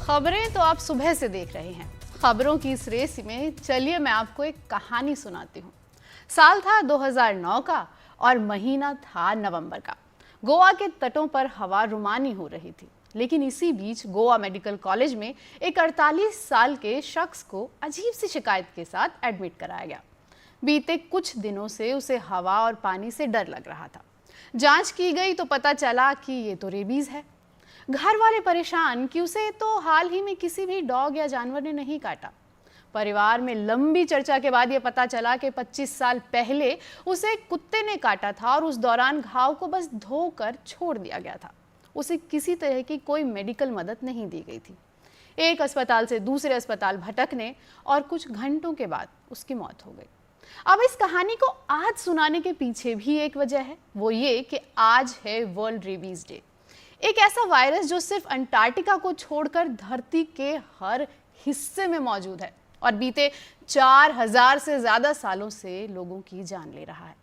खबरें तो आप सुबह से देख रहे हैं। खबरों की इस रेस में चलिए मैं आपको एक कहानी सुनाती हूँ। साल था 2009 का और महीना था नवंबर का। गोवा के तटों पर हवा रुमानी हो रही थी, लेकिन इसी बीच गोवा मेडिकल कॉलेज में एक 48 साल के शख्स को अजीब सी शिकायत के साथ एडमिट कराया गया। बीते कुछ दिनों से उसे हवा और पानी से डर लग रहा था। जांच की गई तो पता चला कि ये तो रेबीज है। घर वाले परेशान कि उसे तो हाल ही में किसी भी डॉग या जानवर ने नहीं काटा। परिवार में लंबी चर्चा के बाद यह पता चला कि 25 साल पहले उसे कुत्ते ने काटा था और उस दौरान घाव को बस धोकर छोड़ दिया गया था। उसे किसी तरह की कोई मेडिकल मदद नहीं दी गई थी। एक अस्पताल से दूसरे अस्पताल भटकने और कुछ घंटों के बाद उसकी मौत हो गई। अब इस कहानी को आज सुनाने के पीछे भी एक वजह है, वो ये कि आज है वर्ल्ड रेबीज डे। एक ऐसा वायरस जो सिर्फ अंटार्कटिका को छोड़कर धरती के हर हिस्से में मौजूद है और बीते 4000 से ज्यादा सालों से लोगों की जान ले रहा है।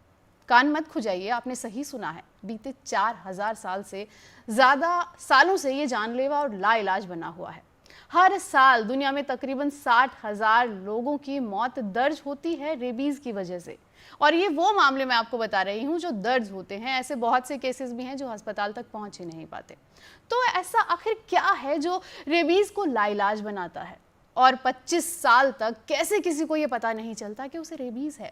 कान मत खुजाइए, आपने सही सुना है। बीते 4000 साल से ज्यादा सालों से ये जानलेवा और लाइलाज बना हुआ है। हर साल दुनिया में तकरीबन 60,000 लोगों की मौत दर्ज होती है रेबीज की वजह से। और ये वो मामले मैं आपको बता रही हूँ जो दर्ज होते हैं। ऐसे बहुत से केसेस भी हैं जो अस्पताल तक पहुंच ही नहीं पाते। तो ऐसा आखिर क्या है जो रेबीज को लाइलाज बनाता है और 25 साल तक कैसे किसी को ये पता नहीं चलता कि उसे रेबीज है?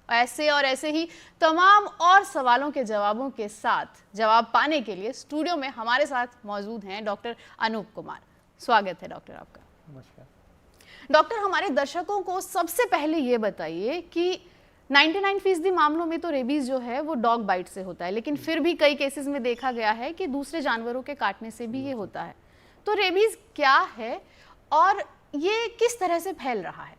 ऐसे और ऐसे ही तमाम और सवालों के जवाब पाने के लिए स्टूडियो में हमारे साथ मौजूद हैं डॉक्टर अनूप कुमार। स्वागत है डॉक्टर आपका। नमस्कार डॉक्टर, हमारे दर्शकों को सबसे पहले ये बताइए कि 99% मामलों में तो रेबीज जो है वो डॉग बाइट से होता है, लेकिन फिर भी कई केसेस में देखा गया है कि दूसरे जानवरों के काटने से भी ये होता है। तो रेबीज क्या है और ये किस तरह से फैल रहा है?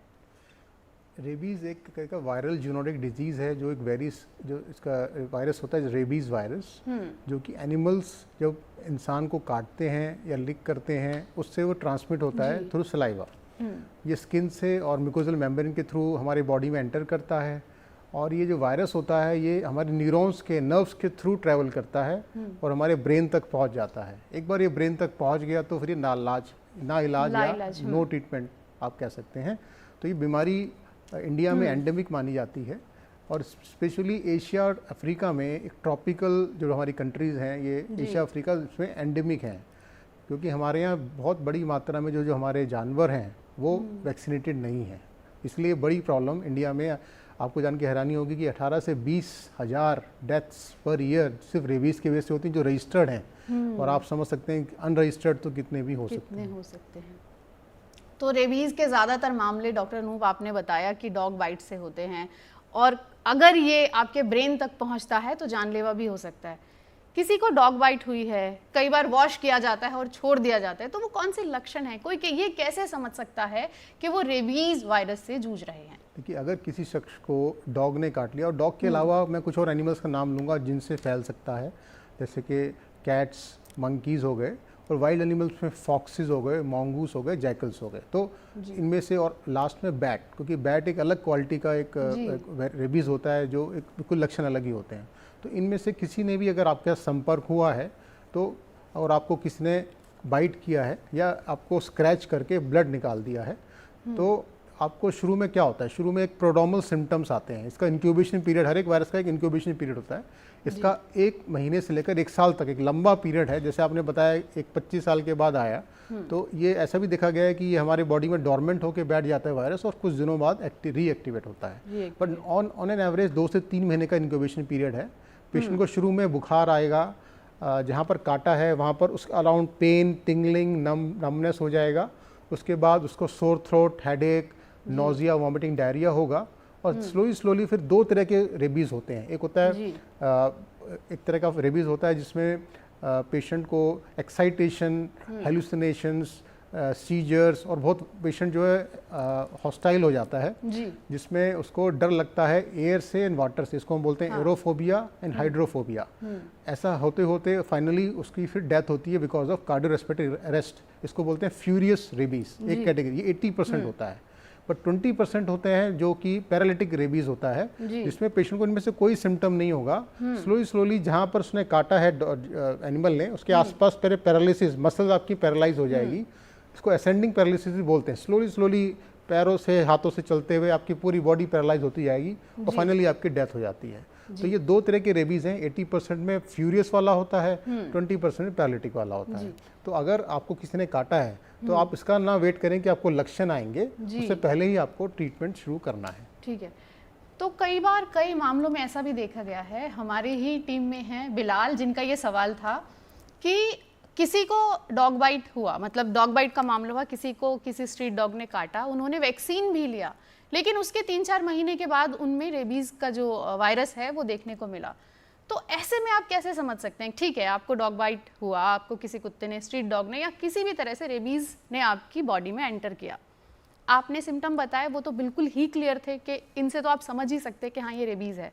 रेबीज़ एक तरह का वायरल जूनोटिक डिजीज़ है जो जो इसका वायरस होता है रेबीज़ वायरस, जो कि एनिमल्स जब इंसान को काटते हैं या लिक करते हैं उससे वो ट्रांसमिट होता है थ्रू सलाइवा। ये स्किन से और म्यूकोजल मेम्ब्रेन के थ्रू हमारे बॉडी में एंटर करता है और ये जो वायरस होता है ये हमारे न्यूरॉन्स के नर्व्स के थ्रू ट्रैवल करता है और हमारे ब्रेन तक पहुंच जाता है। एक बार ये ब्रेन तक पहुंच गया तो फिर ये ना इलाज या नो ट्रीटमेंट आप कह सकते हैं। तो ये बीमारी इंडिया में एंडेमिक मानी जाती है और स्पेशली एशिया और अफ्रीका में एक ट्रॉपिकल जो हमारी कंट्रीज़ हैं ये एशिया अफ्रीका इसमें एंडेमिक हैं, क्योंकि हमारे यहाँ बहुत बड़ी मात्रा में जो हमारे जानवर हैं वो वैक्सीनेटेड नहीं हैं। इसलिए बड़ी प्रॉब्लम इंडिया में आपको जान के हैरानी होगी कि 18 से 20 हज़ार डेथ्स पर ईयर सिर्फ रेबीज़ की वजह से होती हैं जो रजिस्टर्ड हैं, और आप समझ सकते हैं अनरजिस्टर्ड तो कितने भी हो सकते हैं। तो रेबीज के ज़्यादातर मामले डॉक्टर अनूप आपने बताया कि डॉग बाइट से होते हैं और अगर ये आपके ब्रेन तक पहुंचता है तो जानलेवा भी हो सकता है। किसी को डॉग बाइट हुई है, कई बार वॉश किया जाता है और छोड़ दिया जाता है, तो वो कौन से लक्षण हैं? कोई ये कैसे समझ सकता है कि वो रेबीज वायरस से जूझ रहे हैं? देखिए, अगर किसी शख्स को डॉग ने काट लिया, और डॉग के अलावा मैं कुछ और एनिमल्स का नाम लूँगा जिनसे फैल सकता है, जैसे कि कैट्स, मंकीज़ हो गए, और वाइल्ड एनिमल्स में फॉक्सेस हो गए, मॉन्गूस हो गए, जैकल्स हो गए। तो इनमें से और लास्ट में बैट, क्योंकि बैट एक अलग क्वालिटी का एक रेबीज़ होता है जो एक बिल्कुल लक्षण अलग ही होते हैं। तो इनमें से किसी ने भी अगर आपके साथ संपर्क हुआ है तो, और आपको किसी ने बाइट किया है या आपको स्क्रैच करके ब्लड निकाल दिया है, तो आपको शुरू में क्या होता है? शुरू में एक प्रोड्रोमल सिम्टम्स आते हैं। इसका इंक्यूबेशन पीरियड, हर एक वायरस का एक इंक्यूबेशन पीरियड होता है। इसका 1 महीने से लेकर 1 साल तक एक लंबा पीरियड है। जैसे आपने बताया एक 25 साल के बाद आया, तो ये ऐसा भी देखा गया है कि ये हमारे बॉडी में डॉर्मेंट होकर बैठ जाता है वायरस और कुछ दिनों बाद रीएक्टिवेट होता है। बट ऑन एन एवरेज 2 से 3 महीने का इंक्यूबेशन पीरियड है। पेशेंट को शुरू में बुखार आएगा, जहाँ पर काटा है वहाँ पर उसके अराउंड पेन, टिंगलिंग, नमनेस हो जाएगा। उसके बाद उसको sore throat, headache, nausea, vomiting, diarrhoea होगा। और स्लोली फिर 2 तरह के रेबीज़ होते हैं। एक होता है एक तरह का रेबीज़ होता है जिसमें पेशेंट को एक्साइटेशन, हेलुसिनेशंस, सीजर्स, और बहुत पेशेंट जो है हॉस्टाइल हो जाता है, जिसमें उसको डर लगता है एयर से एंड वाटर से। इसको हम बोलते हैं एरोफोबिया एंड हाइड्रोफोबिया। ऐसा होते होते फाइनली उसकी फिर डेथ होती है बिकॉज ऑफ कार्डियोरेस्पिरेटरी अरेस्ट। इसको बोलते हैं फ्यूरियस रेबीज़, एक कैटेगरी। ये 80% होता है। बट 20% होते हैं जो कि पैरालिटिक रेबीज होता है, जिसमें पेशेंट को इनमें से कोई सिम्टम नहीं होगा। स्लोली जहाँ पर उसने काटा है एनिमल ने, उसके आसपास पैरालिसिस, मसल्स आपकी पैरालाइज हो जाएगी, इसको असेंडिंग पैरालिसिस भी बोलते हैं। स्लोली स्लोली पैरों से हाथों से चलते हुए आपकी पूरी बॉडी पैरालाइज होती जाएगी और फाइनली आपकी डेथ हो जाती है। तो ये दो तरह के रेबीज़ हैं, 80% में फ्यूरियस वाला होता है, 20% में पैरालिटिक वाला होता है। तो अगर आपको किसी ने काटा है तो आप इसका ना वेट करें कि आपको लक्षण आएंगे, उससे पहले ही आपको ट्रीटमेंट शुरू करना है। ठीक है। तो कई बार कई मामलों में ऐसा भी देखा गया है, हमारी ही टीम में है बिलाल जिनका ये सवाल था कि किसी को डॉग बाइट हुआ, मतलब डॉग बाइट का मामला हुआ, किसी को किसी स्ट्रीट डॉग ने काटा, उन्होंने वैक्सीन भी लिया, लेकिन उसके 3-4 महीने के बाद उनमें रेबीज़ का जो वायरस है वो देखने को मिला। तो ऐसे में आप कैसे समझ सकते हैं, ठीक है आपको डॉग बाइट हुआ, आपको किसी कुत्ते ने, स्ट्रीट डॉग ने या किसी भी तरह से रेबीज़ ने आपकी बॉडी में एंटर किया, आपने सिम्टम बताए वो तो बिल्कुल ही क्लियर थे कि इनसे तो आप समझ ही सकते कि हाँ ये रेबीज़ है,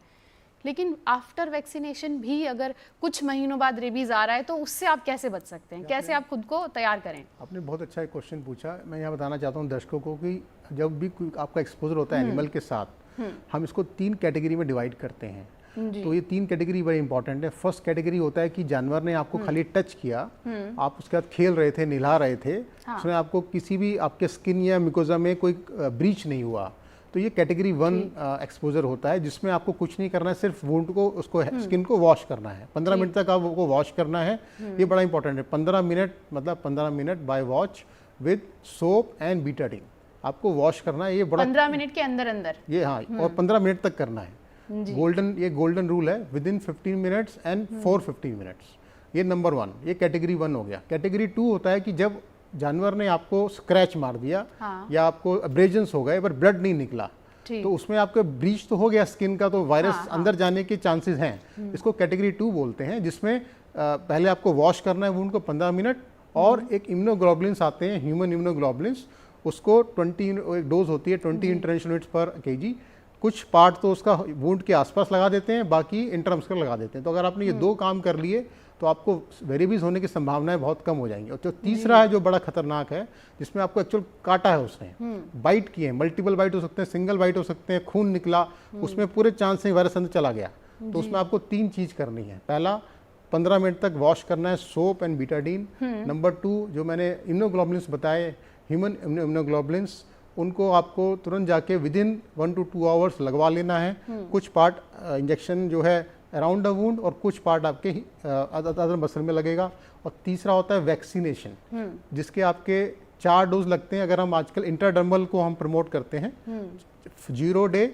लेकिन आफ्टर वैक्सीनेशन भी अगर कुछ महीनों बाद रेबीज़ आ रहा है तो उससे आप कैसे बच सकते हैं, कैसे आप खुद को तैयार करें? आपने बहुत अच्छा एक क्वेश्चन पूछा। मैं यहाँ बताना चाहता हूँ दर्शकों को कि जब भी आपका एक्सपोजर होता है एनिमल के साथ, हम इसको 3 कैटेगरी में डिवाइड करते हैं। तो ये 3 कैटेगरी बड़ी इंपॉर्टेंट है। फर्स्ट कैटेगरी होता है कि जानवर ने आपको खाली टच किया, आप उसके साथ खेल रहे थे, निला रहे थे, उसमें आपको किसी भी आपके स्किन या मिकोजा में कोई ब्रीच नहीं हुआ, तो ये कैटेगरी 1 एक्सपोजर होता है, जिसमें आपको कुछ नहीं करना है, सिर्फ वुंड को, उसको स्किन को वॉश करना है। 15 मिनट तक आपको वॉश करना है, ये बड़ा इंपॉर्टेंट है। 15 मिनट मतलब 15 minute by watch with soap and Betadine आपको वॉश करना है। ये बड़ा 15 मिनट के अंदर अंदर ये, हाँ, और 15 मिनट तक करना है। ये गोल्डन रूल है, with in 15 minutes and for 15 minutes. ये नंबर 1, ये कैटेगरी 1 हो गया। कैटेगरी 2 होता है कि जब जानवर ने आपको स्क्रैच मार दिया, या आपको एब्रेजन्स हो गए पर ब्लड नहीं निकला, तो उसमें आपका ब्रीच तो हो गया स्किन का, तो वायरस अंदर जाने के चांसेस हैं। इसको कैटेगरी 2 बोलते हैं, जिसमें पहले आपको वॉश करना है वुंड को 15 मिनट, और एक इम्यूनोग्लोबुलिन्स आते हैं, ह्यूमन इम्यूनोग्लोबुलिन्स, उसको 20 एक डोज होती है 20 इंटरनेशनल यूनिट्स पर केजी। कुछ पार्ट तो उसका वुंड के आसपास लगा देते हैं, बाकी इंटरम्स लगा देते हैं। तो अगर आपने ये 2 काम कर लिए तो आपको रेबीज होने की संभावनाएं बहुत कम हो जाएंगी। और जो तीसरा है जो बड़ा खतरनाक है, जिसमें आपको एक्चुअल काटा है, उसने बाइट किए हैं, मल्टीपल बाइट हो सकते हैं, सिंगल बाइट हो सकते हैं, खून निकला, उसमें पूरे चांस से वायरस अंदर चला गया, तो उसमें आपको 3 चीज करनी है। पहला, 15 मिनट तक वॉश करना है, सोप एंड बीटाडीन। नंबर 2, जो मैंने इम्यूनोग्लोबुलिन्स बताए, ह्यूमन इम्यूनोग्लोबुलिन्स, उनको आपको तुरंत जाके विद इन 1 to 2 आवर्स लगवा लेना है। कुछ पार्ट इंजेक्शन जो है अराउंड द वुंड, और कुछ पार्ट आपके अदर मसल में लगेगा। और तीसरा होता है वैक्सीनेशन, जिसके आपके 4 डोज लगते हैं। अगर हम आजकल इंटरडर्मल को हम प्रमोट करते हैं, 0 day,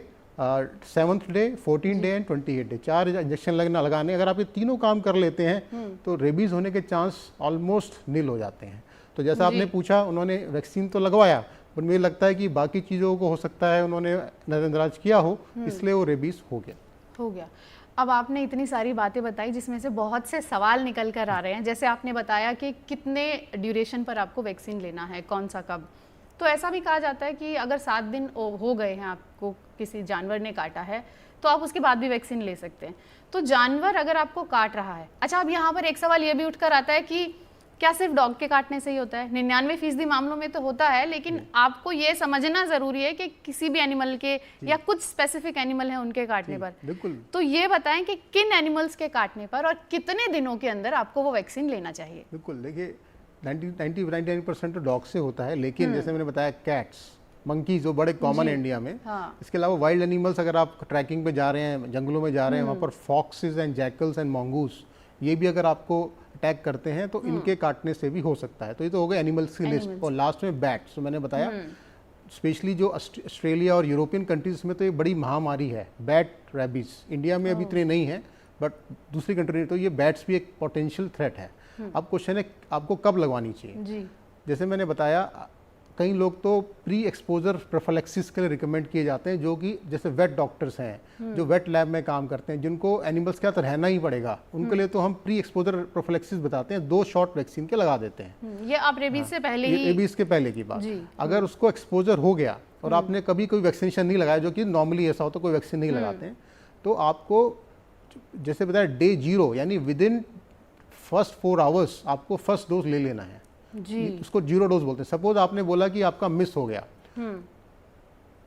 7th day, 14 day and 28 day, 4 injection लगाने। अगर आप ये तीनों काम कर लेते हैं तो रेबीज होने के चांस ऑलमोस्ट नील हो जाते हैं। तो जैसा आपने पूछा, उन्होंने वैक्सीन तो लगवाया, पर मुझे लगता है कि बाकी चीज़ों को हो सकता है उन्होंने नज़रअंदाज किया हो, इसलिए वो रेबीज हो गया। अब आपने इतनी सारी बातें बताई जिसमें से बहुत से सवाल निकल कर आ रहे हैं। जैसे आपने बताया कि कितने ड्यूरेशन पर आपको वैक्सीन लेना है, कौन सा कब। तो ऐसा भी कहा जाता है कि अगर 7 दिन हो गए हैं, आपको किसी जानवर ने काटा है, तो आप उसके बाद भी वैक्सीन ले सकते हैं। तो जानवर अगर आपको काट रहा है, अच्छा, अब यहाँ पर एक सवाल ये भी उठकर आता है कि क्या सिर्फ डॉग के काटने से ही होता है? 99% मामलों में तो होता है, लेकिन आपको ये समझना जरूरी है कि किसी भी एनिमल के या कुछ स्पेसिफिक एनिमल है उनके काटने पर। बिल्कुल। तो ये बताएं कि किन एनिमल्स के काटने पर और कितने दिनों के अंदर आपको वो वैक्सीन लेना चाहिए? बिल्कुल, देखिए 99% तो डॉग से होता है, लेकिन जैसे मैंने बताया कैट्स, मंकीज जो बड़े कॉमन है इंडिया में। इसके अलावा वाइल्ड एनिमल्स, अगर आप ट्रैकिंग पे जा रहे हैं, जंगलों में जा रहे हैं, वहाँ पर foxes and jackals and mongoose, ये भी अगर आपको अटैक करते हैं तो इनके काटने से भी हो सकता है। तो ये तो हो गए एनिमल्स की लिस्ट। और लास्ट में बैट्स, तो मैंने बताया स्पेशली जो ऑस्ट्रेलिया और यूरोपियन कंट्रीज में तो ये बड़ी महामारी है, बैट रेबीज। इंडिया में अभी इतने नहीं है, बट दूसरी कंट्री में तो ये बैट्स भी एक पोटेंशियल थ्रेट है। अब क्वेश्चन है आपको कब लगवानी चाहिए। जैसे मैंने बताया, कई लोग तो प्री एक्सपोजर प्रोफिलैक्सिस के लिए रिकमेंड किए जाते हैं, जो कि जैसे वेट डॉक्टर्स हैं, जो वेट लैब में काम करते हैं, जिनको एनिमल्स के साथ रहना ही पड़ेगा, उनके लिए तो हम प्री एक्सपोजर प्रोफिलैक्सिस बताते हैं, 2 शॉट वैक्सीन के लगा देते हैं। ये आप रेबीज से पहले ही, रेबीज के पहले की बात। अगर उसको एक्सपोजर हो गया और आपने कभी कोई वैक्सीनेशन नहीं लगाया, जो कि नॉर्मली ऐसा होता है, कोई वैक्सीन नहीं लगाते हैं, तो आपको जैसे बताया डे 0 यानी विद इन फर्स्ट 4 आवर्स आपको फर्स्ट डोज ले लेना है। उसको 0 डोज बोलते हैं। सपोज आपने बोला कि आपका मिस हो गया,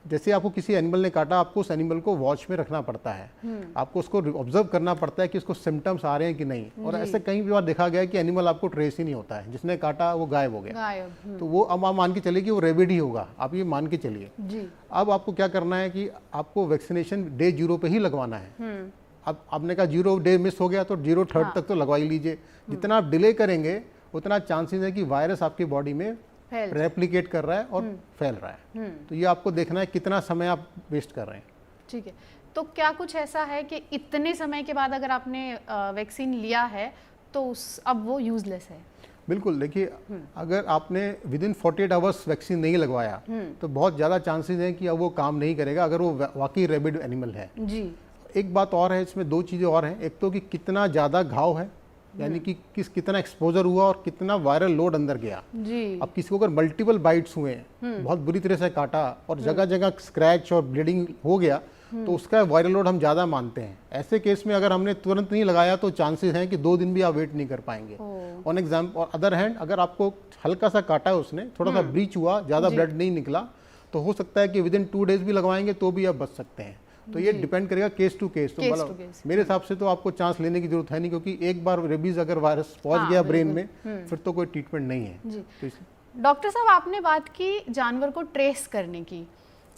जैसे आपको किसी एनिमल ने काटा, आपको उस एनिमल को वॉच में रखना पड़ता है, आपको उसको ऑब्जर्व करना पड़ता है कि उसको सिम्टम्स आ रहे हैं कि नहीं। और ऐसे कई बार देखा गया कि एनिमल आपको ट्रेस ही नहीं होता है, जिसने काटा वो गायब हो गया। तो वो अब आप मान के चलिए कि वो रेबिड ही होगा, आप ये मान के चलिए। अब आपको क्या करना है कि आपको वैक्सीनेशन डे 0 पे ही लगवाना है। अब आपने कहा 0 डे मिस हो गया तो 0 3rd तक तो लगवा ही लीजिए। जितना आप डिले करेंगे उतना चांसेस है कि वायरस आपकी बॉडी में रेप्लिकेट कर रहा है और फैल रहा है। तो ये आपको देखना है कितना समय आप वेस्ट कर रहे हैं। ठीक है, तो क्या कुछ ऐसा है कि इतने समय के बाद अगर आपने वैक्सीन लिया है तो अब वो यूजलेस है? बिल्कुल, देखिए अगर आपने विदिन 48 आवर्स वैक्सीन नहीं लगवाया तो बहुत ज़्यादा चांसेस हैं कि अब वो काम नहीं करेगा, अगर वो वाकई रेबिड एनिमल है जी। एक बात और है, इसमें 2 चीज़ें और हैं। एक तो कि कितना ज़्यादा घाव है, यानी कि कितना एक्सपोजर हुआ और कितना वायरल लोड अंदर गया जी। अब किसी को अगर मल्टीपल बाइट्स हुए, बहुत बुरी तरह से काटा और जगह जगह स्क्रैच और ब्लीडिंग हो गया तो उसका वायरल लोड हम ज़्यादा मानते हैं। ऐसे केस में अगर हमने तुरंत नहीं लगाया तो चांसेस हैं कि 2 दिन भी आप वेट नहीं कर पाएंगे। ऑन एग्जाम्पल और अदर हैंड, अगर आपको हल्का सा काटा है, उसने थोड़ा सा ब्लीच हुआ, ज़्यादा ब्लड नहीं निकला, तो हो सकता है कि विदिन 2 डेज भी लगवाएंगे तो भी आप बच सकते हैं। तो ये डिपेंड करेगा केस टू केस। तो मतलब मेरे हिसाब से तो आपको चांस लेने की जरूरत है नहीं, क्योंकि एक बार रेबीज अगर वायरस पहुंच गया ब्रेन में फिर तो कोई ट्रीटमेंट नहीं है। तो डॉक्टर साहब, आपने बात की जानवर को ट्रेस करने की,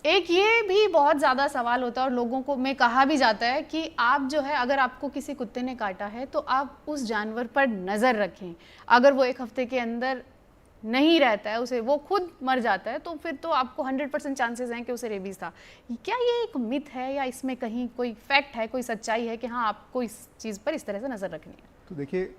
एक ये भी बहुत ज़्यादा सवाल होता है और लोगों को में कहा भी जाता है कि आप जो है, अगर आपको किसी कुत्ते ने काटा है तो आप उस जानवर पर नज़र रखें, अगर वो 1 हफ्ते के अंदर नहीं रहता है, उसे वो खुद मर जाता है, तो फिर तो आपको 100% चांसेस हैं कि उसे रेबीज था। क्या ये एक मिथ है या इसमें कहीं कोई फैक्ट है, कोई सच्चाई है कि हाँ आपको इस चीज़ पर इस तरह से नज़र रखनी है? तो देखिए,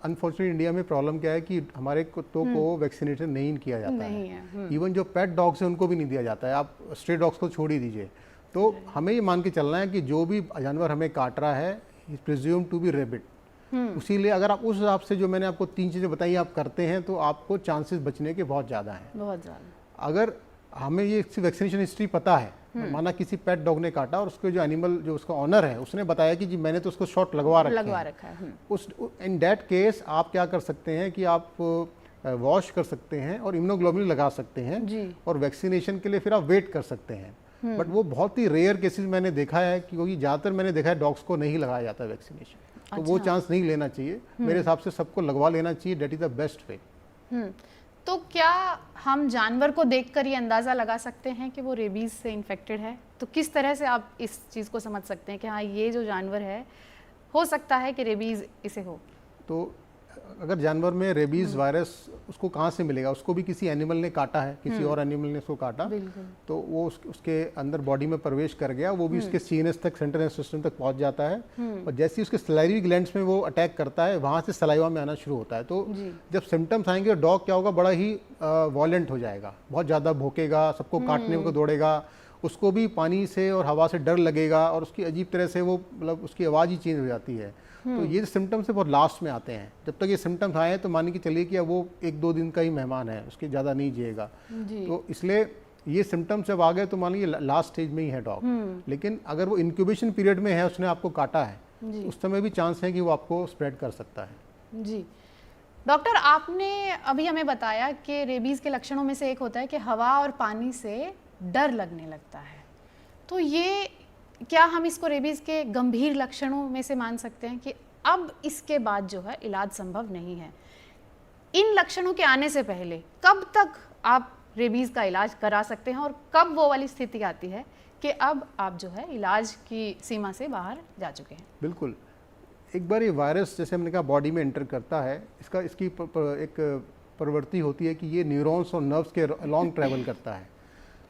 अनफॉर्चुनेटली इंडिया में प्रॉब्लम क्या है कि हमारे कुत्तों को वैक्सीनेशन नहीं किया जाता है। इवन जो पेट डॉग्स हैं उनको भी नहीं दिया जाता है, आप स्ट्रे डॉग्स को छोड़ ही दीजिए। तो हमें ये मान के चलना है कि जो भी जानवर हमें काट रहा है is presume to be rabid. उसीलिए अगर आप उस हिसाब से जो मैंने आपको 3 चीज़ें बताई आप करते हैं तो आपको चांसेस बचने के बहुत ज़्यादा हैं, बहुत ज़्यादा। अगर हमें ये वैक्सीनेशन हिस्ट्री पता है, माना किसी पेट डॉग ने काटा और उसके जो एनिमल जो उसका ऑनर है उसने बताया कि जी मैंने तो उसको शॉट लगवा रखा है, उस इन दैट केस आप क्या कर सकते हैं कि आप वॉश कर सकते हैं और इम्यूनोग्लोबुलिन लगा सकते हैं और वैक्सीनेशन के लिए फिर आप वेट कर सकते हैं। बट वो बहुत ही रेयर केसेस मैंने देखा है, क्योंकि ज़्यादातर मैंने देखा है डॉग्स को नहीं लगाया जाता वैक्सीनेशन। तो वो चांस नहीं लेना चाहिए, मेरे हिसाब से सबको लगवा लेना चाहिए, that is the best way. तो क्या हम जानवर को देखकर ये अंदाज़ा लगा सकते हैं कि वो रेबीज से इन्फेक्टेड है? तो किस तरह से आप इस चीज़ को समझ सकते हैं कि हाँ ये जो जानवर है हो सकता है कि रेबीज इसे हो? तो अगर जानवर में रेबीज वायरस उसको कहाँ से मिलेगा? उसको भी किसी एनिमल ने काटा है, किसी और एनिमल ने उसको काटा, तो वो उसके अंदर बॉडी में प्रवेश कर गया, वो भी उसके सीएनएस तक, सेंट्रल नर्वस सिस्टम तक पहुंच जाता है और जैसे ही उसके सलाइवरी ग्लैंड्स में वो अटैक करता है वहाँ से सलाइवा में आना शुरू होता है। तो जब सिम्टम्स आएंगे डॉग क्या होगा, बड़ा ही वॉयलेंट हो जाएगा, बहुत ज़्यादा भौंकेगा, सबको काटने को दौड़ेगा, उसको भी पानी से और हवा से डर लगेगा और उसकी अजीब तरह से वो मतलब उसकी आवाज़ ही चेंज हो जाती है। तो ये सिम्टम्स है बहुत लास्ट में आते हैं। जब तक ये सिम्टम्स आए तो मान के चलिए कि अब वो 1-2 दिन का ही मेहमान है, उसके ज़्यादा नहीं जिएगा। तो इसलिए ये सिम्टम्स जब आ गए तो मान लीजिए लास्ट स्टेज में ही है डॉग। लेकिन अगर वो इंक्यूबेशन पीरियड में है, उसने आपको काटा है, तो उस समय भी चांस है कि वो आपको स्प्रेड कर सकता है। जी डॉक्टर, आपने अभी हमें बताया कि रेबीज के लक्षणों में से एक होता है कि हवा और पानी से डर लगने लगता है। तो ये क्या हम इसको रेबीज के गंभीर लक्षणों में से मान सकते हैं कि अब इसके बाद जो है इलाज संभव नहीं है? इन लक्षणों के आने से पहले कब तक आप रेबीज का इलाज करा सकते हैं और कब वो वाली स्थिति आती है कि अब आप जो है इलाज की सीमा से बाहर जा चुके हैं? बिल्कुल, एक बार ये वायरस जैसे हमने कहा बॉडी में एंटर करता है, इसकी एक प्रवृत्ति होती है कि ये न्यूरॉन्स और नर्व्स के अलॉन्ग ट्रैवल करता है।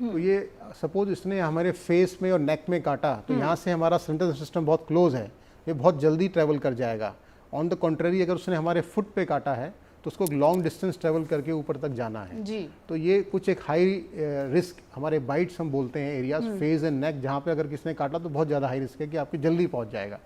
तो ये सपोज इसने हमारे फेस में और नेक में काटा, तो यहाँ से हमारा सेंट्रल सिस्टम बहुत क्लोज है, ये बहुत जल्दी ट्रैवल कर जाएगा। ऑन द कॉन्ट्ररी अगर उसने हमारे फुट पे काटा है तो उसको लॉन्ग डिस्टेंस ट्रैवल करके ऊपर तक जाना है जी। तो ये कुछ एक हाई रिस्क हमारे बाइट्स हम बोलते हैं एरियाज, फेस एंड नेक, जहाँ पे अगर किसने काटा तो बहुत ज़्यादा हाई रिस्क है कि आपकी जल्दी पहुँच जाएगा।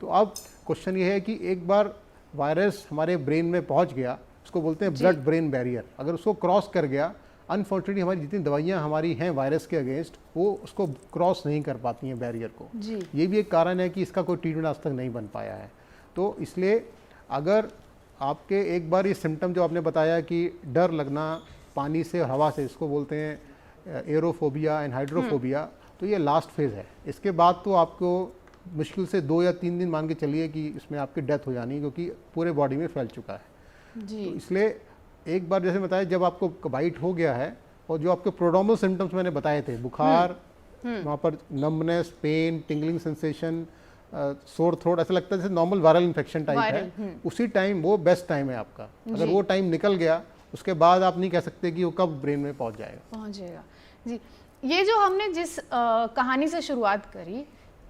तो अब क्वेश्चन ये है कि एक बार वायरस हमारे ब्रेन में पहुँच गया, उसको बोलते हैं ब्लड ब्रेन बैरियर, अगर उसको क्रॉस कर गया, अनफॉर्चुनेटली हमारी जितनी दवाइयाँ हमारी हैं वायरस के अगेंस्ट वो उसको क्रॉस नहीं कर पाती हैं बैरियर को जी। ये भी एक कारण है कि इसका कोई ट्रीटमेंट आज तक नहीं बन पाया है। तो इसलिए अगर आपके एक बार ये सिम्टम जो आपने बताया कि डर लगना पानी से और हवा से, इसको बोलते हैं एरोफोबिया एंड हाइड्रोफोबिया, तो ये लास्ट फेज़ है। इसके बाद तो आपको मुश्किल से 2 या 3 दिन मान के चलिए कि इसमें आपकी डेथ हो जानी है, क्योंकि पूरे बॉडी में फैल चुका है। जी। तो इसलिए एक बार जैसे बताया, जब आपको बाइट हो गया है और जो आपके प्रोड्रोमल सिम्टम्स मैंने बताए थे, बुखार, वहाँ पर numbness, pain, tingling sensation, sore throat, ऐसा लगता है जैसे नॉर्मल वायरल इन्फेक्शन टाइप है, उसी टाइम वो बेस्ट टाइम है आपका। अगर वो टाइम निकल गया, उसके बाद आप नहीं कह सकते कि वो कब ब्रेन में पहुंच जाएगा। जी, ये जो हमने जिस कहानी से शुरुआत करी,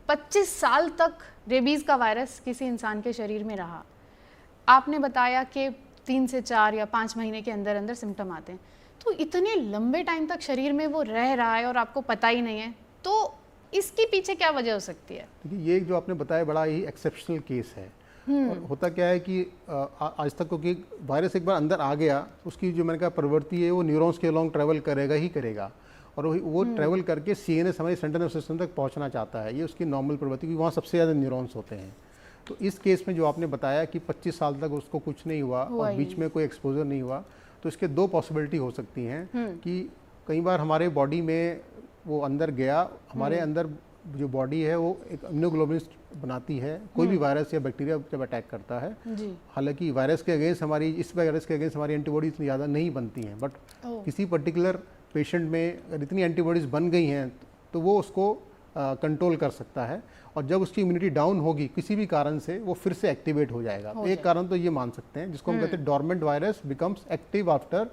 25 साल तक रेबीज़ का वायरस किसी इंसान के शरीर में रहा। आपने बताया कि 3 से 4 या 5 महीने के अंदर अंदर सिम्टम आते हैं, तो इतने लंबे टाइम तक शरीर में वो रह रहा है और आपको पता ही नहीं है, तो इसके पीछे क्या वजह हो सकती है? देखिए, ये जो आपने बताया बड़ा ही एक्सेप्शनल केस है। और होता क्या है कि आज तक क्योंकि वायरस एक बार अंदर आ गया, उसकी जो मैंने कहा प्रवृत्ति है वो न्यूरॉन्स के अलॉन्ग ट्रैवल करेगा ही करेगा, और वो ट्रैवल करके सीएनएस हमारे सेंट्रल नर्वस सिस्टम तक पहुंचना चाहता है। ये उसकी नॉर्मल प्रवृत्ति, क्योंकि वहाँ सबसे ज़्यादा न्यूरॉन्स होते हैं। तो इस केस में जो आपने बताया कि 25 साल तक उसको कुछ नहीं हुआ और बीच में कोई एक्सपोजर नहीं हुआ, तो इसके 2 पॉसिबिलिटी हो सकती हैं कि कई बार हमारे बॉडी में वो अंदर गया, हमारे अंदर जो बॉडी है वो एक इम्यूनोग्लोबुलिन बनाती है कोई भी वायरस या बैक्टीरिया जब अटैक करता है। हालांकि वायरस के अगेंस्ट इस वायरस के अगेंस्ट हमारी एंटीबॉडी इतनी ज़्यादा नहीं बनती हैं, बट किसी पर्टिकुलर पेशेंट में अगर इतनी एंटीबॉडीज़ बन गई हैं तो वो उसको कंट्रोल कर सकता है, और जब उसकी इम्यूनिटी डाउन होगी किसी भी कारण से, वो फिर से एक्टिवेट हो जाएगा। तो एक कारण तो ये मान सकते हैं, जिसको हम कहते हैं dormant virus becomes active after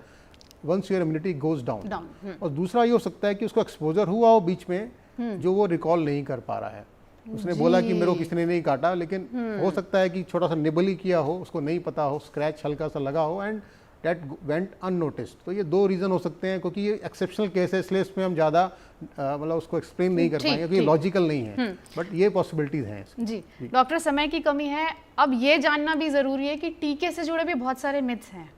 once your immunity goes down. और दूसरा ये हो सकता है कि उसको एक्सपोजर हुआ हो बीच में, जो वो रिकॉल नहीं कर पा रहा है। उसने बोला कि मेरे को किसी ने नहीं काटा, लेकिन हो सकता है कि छोटा सा निबल ही किया हो, उसको नहीं पता हो, स्क्रैच हल्का सा लगा हो, एंड डेट वेंट अननोटिस्ड। तो ये 2 रीज़न हो सकते हैं, क्योंकि ये एक्सेप्शनल केस है, इसलिए इसमें हम ज़्यादा मतलब उसको एक्सप्लेन नहीं कर पाएंगे, क्योंकि ये लॉजिकल नहीं है, बट ये पॉसिबिलिटीज़ हैं। जी डॉक्टर, समय की कमी है, अब ये जानना भी ज़रूरी है कि टीके से जुड़े भी बहुत सारे मिथ्स हैं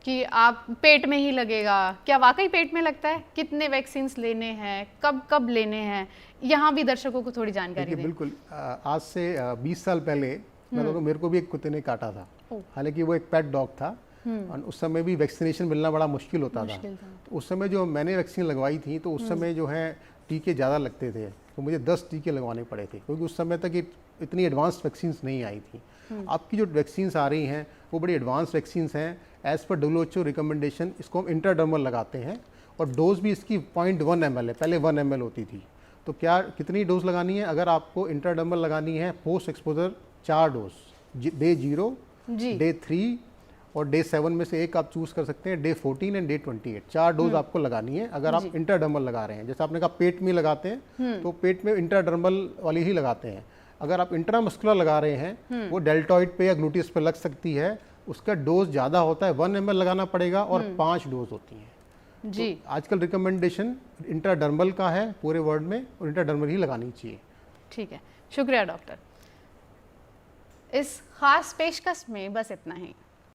कि आप पेट में ही लगेगा, क्या वाकई पेट में लगता है? कितने वैक्सीन्स लेने हैं, कब कब लेने हैं, यहाँ भी दर्शकों को थोड़ी जानकारी दें। बिल्कुल, आज से 20 साल पहले मेरे को भी एक कुत्ते ने काटा था। हालांकि वो एक पेट डॉग था, और उस समय भी वैक्सीनेशन मिलना बड़ा मुश्किल होता था। तो उस समय जो मैंने वैक्सीन लगवाई थी, तो उस समय जो है टीके ज़्यादा लगते थे, तो मुझे 10 टीके लगवाने पड़े थे, क्योंकि उस समय तक इतनी एडवांस वैक्सीन्स नहीं आई थी। आपकी जो वैक्सीन्स आ रही हैं वो बड़ी एडवांस वैक्सीन्स हैं। एज़ पर WHO रिकमेंडेशन इसको हम इंट्राडर्मल लगाते हैं, और डोज भी इसकी 0.1 ml है, पहले 1 ml होती थी। तो कितनी डोज लगानी है? अगर आपको इंट्राडर्मल लगानी है post exposure 4 dose, day 0, day 3 और डे 7 में से एक आप चूज़ कर सकते हैं, डे 14 एंड डे 28। 4 डोज आपको लगानी है अगर आप इंट्राडर्मल लगा रहे हैं। जैसे आपने कहा पेट में लगाते हैं, तो पेट में इंट्राडर्मल वाली ही लगाते हैं। अगर आप इंट्रामस्कुलर लगा रहे हैं, वो डेल्टॉइड पे या ग्लूटियस पे लग सकती है, उसका डोज ज़्यादा होता है, 1 ml लगाना पड़ेगा, और 5 डोज होती हैं। जी, तो आजकल रिकमेंडेशन इंट्राडर्मल का है पूरे वर्ल्ड में, और इंट्राडर्मल ही लगानी चाहिए। ठीक है, शुक्रिया डॉक्टर। इस खास पेशकश में बस इतना ही।